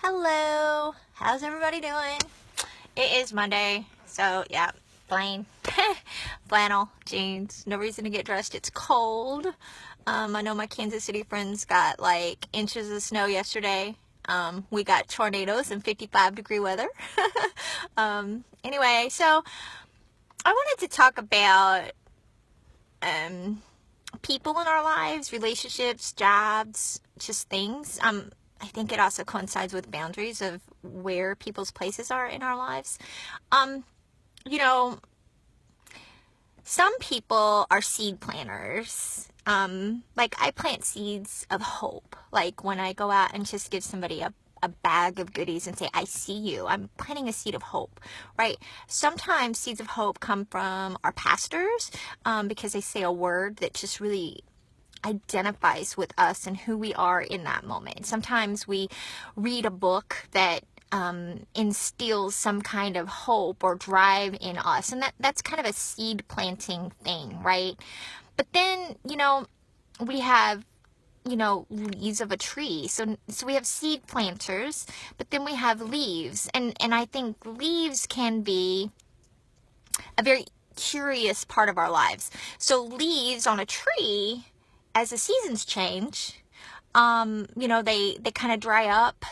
Hello, how's everybody doing? It is Monday, so yeah, plain flannel, jeans, no reason to get dressed. It's cold. I know my Kansas City friends got like inches of snow yesterday. We got tornadoes and 55-degree weather. Anyway, so I wanted to talk about people in our lives, relationships, jobs, just things. I think it also coincides with boundaries of where people's places are in our lives. Um, you know, some people are seed planters. Like I plant seeds of hope. Like when I go out and just give somebody a bag of goodies and say, I see you. I'm planting a seed of hope, right? Sometimes seeds of hope come from our pastors because they say a word that just really identifies with us and who we are in that moment. Sometimes we read a book that instills some kind of hope or drive in us, and that's kind of a seed planting thing, right? But then, we have leaves of a tree. So we have seed planters, but then we have leaves, and I think leaves can be a very curious part of our lives. So leaves on a tree, as the seasons change, they kind of dry up,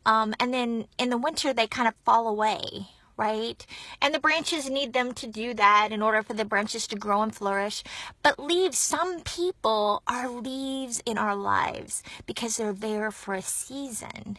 and then in the winter they kind of fall away, right? And the branches need them to do that in order for the branches to grow and flourish. But leaves, some people are leaves in our lives because they're there for a season.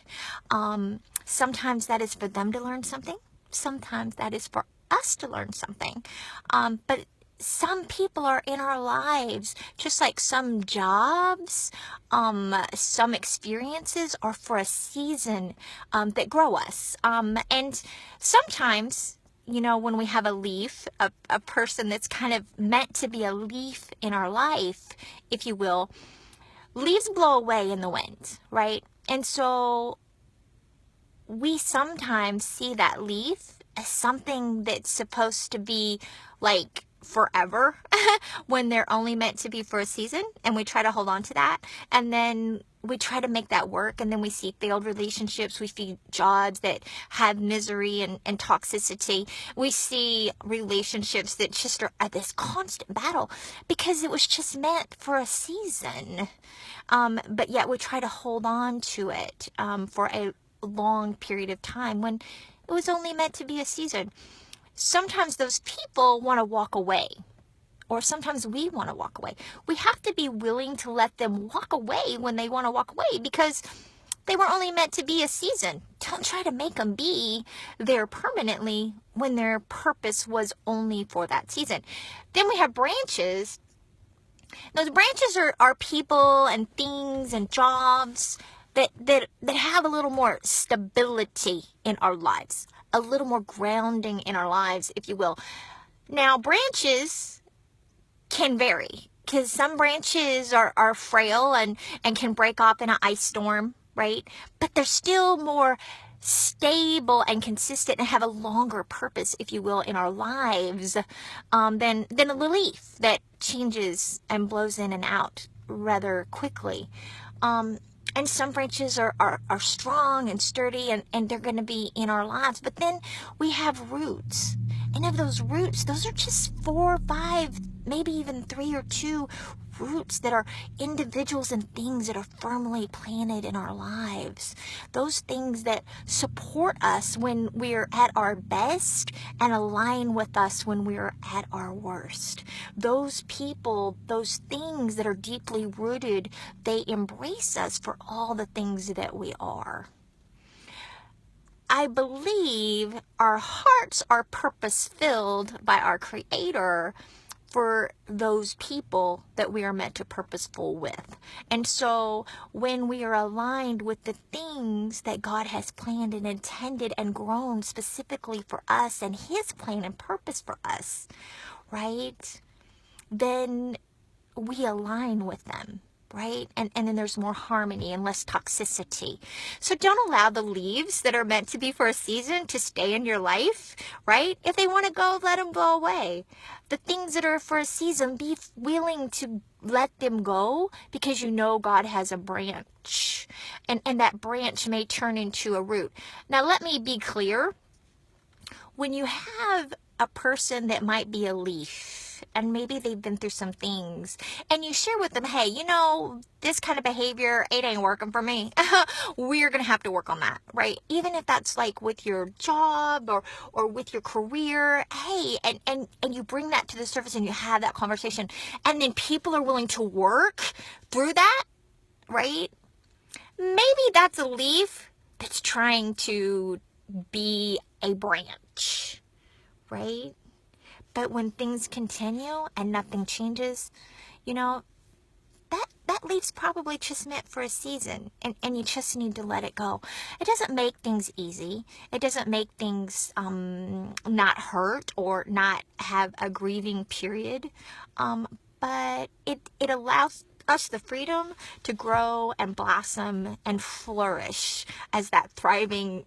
Sometimes that is for them to learn something. Sometimes that is for us to learn something. But some people are in our lives, just like some jobs, some experiences are for a season that grow us. And sometimes, when we have a leaf, a person that's kind of meant to be a leaf in our life, if you will, leaves blow away in the wind, right? And so we sometimes see that leaf as something that's supposed to be like forever when they're only meant to be for a season, and we try to hold on to that, and then we try to make that work, and then we see failed relationships, we see jobs that have misery and toxicity, we see relationships that just are at this constant battle because it was just meant for a season, but yet we try to hold on to it for a long period of time when it was only meant to be a season. Sometimes those people want to walk away, or sometimes we want to walk away. We have to be willing to let them walk away when they want to walk away because they were only meant to be a season. Don't try to make them be there permanently when their purpose was only for that season. Then we have branches. Those branches are people and things and jobs that have a little more stability in our lives, a little more grounding in our lives, if you will. Now, branches can vary because some branches are frail and can break off in an ice storm, right? But they're still more stable and consistent and have a longer purpose, if you will, in our lives than a leaf that changes and blows in and out rather quickly. And some branches are strong and sturdy and they're going to be in our lives. But then we have roots. And of those roots, those are just 4 or 5, maybe even 3 or 2 roots that are individuals and things that are firmly planted in our lives. Those things that support us when we're at our best and align with us when we're at our worst. Those people, those things that are deeply rooted, they embrace us for all the things that we are. I believe our hearts are purpose-filled by our Creator for those people that we are meant to purposeful with. And so when we are aligned with the things that God has planned and intended and grown specifically for us and His plan and purpose for us, right, then we align with them. right? And then there's more harmony and less toxicity. So don't allow the leaves that are meant to be for a season to stay in your life, right? If they want to go, let them go away. The things that are for a season, be willing to let them go, because you know God has a branch, and that branch may turn into a root. Now, let me be clear. When you have a person that might be a leaf, and maybe they've been through some things, and you share with them, hey, you know, this kind of behavior, it ain't working for me. We're going to have to work on that, right? Even if that's like with your job or with your career, hey, and you bring that to the surface and you have that conversation, and then people are willing to work through that, right? Maybe that's a leaf that's trying to be a branch, right? But when things continue and nothing changes, you know, that leaf's probably just meant for a season, and you just need to let it go. It doesn't make things easy. It doesn't make things not hurt or not have a grieving period, but it allows us the freedom to grow and blossom and flourish as that thriving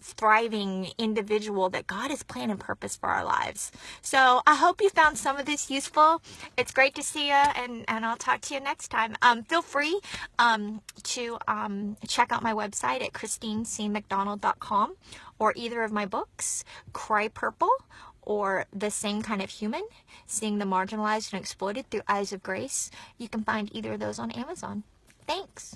individual that God has planned and purpose for our lives. So I hope you found some of this useful. It's great to see you, and I'll talk to you next time. Feel free to check out my website at christinecmcdonald.com, or either of my books, Cry Purple or The Same Kind of Human, Seeing the Marginalized and Exploited Through Eyes of Grace. You can find either of those on Amazon. Thanks.